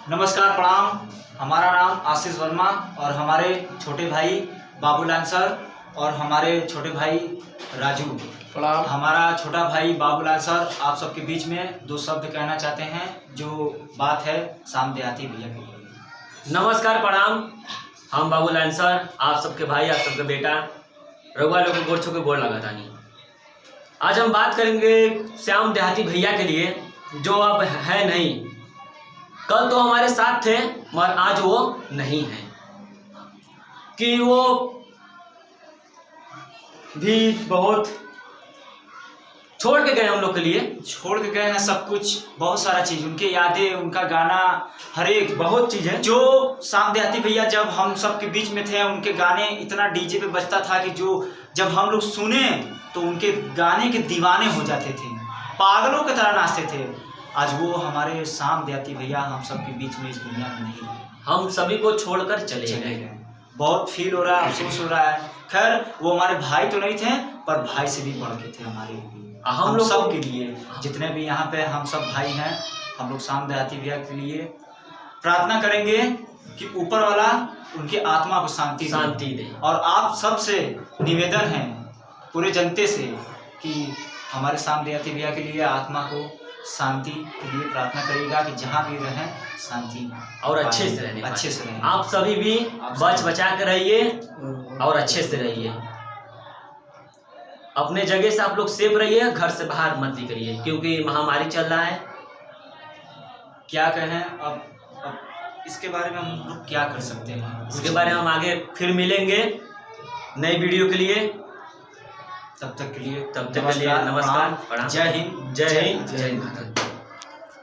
नमस्कार, प्रणाम। हमारा नाम आशीष वर्मा और हमारे छोटे भाई बाबूलाल सर और हमारे छोटे भाई राजू। प्रणाम। हमारा छोटा भाई बाबूलाल सर आप सबके बीच में दो शब्द कहना चाहते हैं, जो बात है शाम देहाती भैया के लिए। नमस्कार, प्रणाम। हम बाबूलाल सर, आप सबके भाई, आप सबके बेटा रघुआ लोग को गोड़ छू के गोड़ लगा नहीं। आज हम बात करेंगे श्याम देहाती भैया के लिए, जो अब है नहीं। कल तो हमारे साथ थे मगर आज वो नहीं है, कि वो भी बहुत छोड़ के गए हम लोग के लिए। छोड़ के गए हैं सब कुछ, बहुत सारा चीज़, उनके यादें, उनका गाना, हर एक बहुत चीज़ें जो श्याम देहाती भैया जब हम सब के बीच में थे, उनके गाने इतना डीजे पे बजता था कि जो जब हम लोग सुने तो उनके गाने के दीवाने हो जाते थे, पागलों की तरह नाचते थे। आज वो हमारे श्याम देहाती भैया हम सब के बीच में इस दुनिया में नहीं रहे, हम सभी को छोड़कर चले गए। बहुत फील हो रहा है, अफसोस हो रहा है। खैर, वो हमारे भाई तो नहीं थे, पर भाई से भी बढ़ के थे हमारे लिए, हम लोग सब के लिए। जितने भी यहाँ पे हम सब भाई हैं, हम लोग श्याम देहाती भैया के लिए प्रार्थना करेंगे कि ऊपर वाला उनकी आत्मा को शांति दे। और आप सब से निवेदन है, पूरे जनते से, कि हमारे श्याम देहाती भैया के लिए आत्मा को शांति के लिए प्रार्थना करेगा कि जहाँ भी रहें शांति और अच्छे से रहें। आप सभी भी बच बचा कर रहिए और अच्छे से रहिए। अपने जगह से आप लोग सेफ रहिए, घर से बाहर मत निकलिए, क्योंकि महामारी चल रहा है। क्या कहें अब इसके बारे में हम लोग क्या कर सकते हैं? इसके बारे में हम आगे फिर मिलेंगे नई वीडियो के लिए। तब तक के लिए नमस्कार, जय हिंद, जय हिंद, जय माता दी।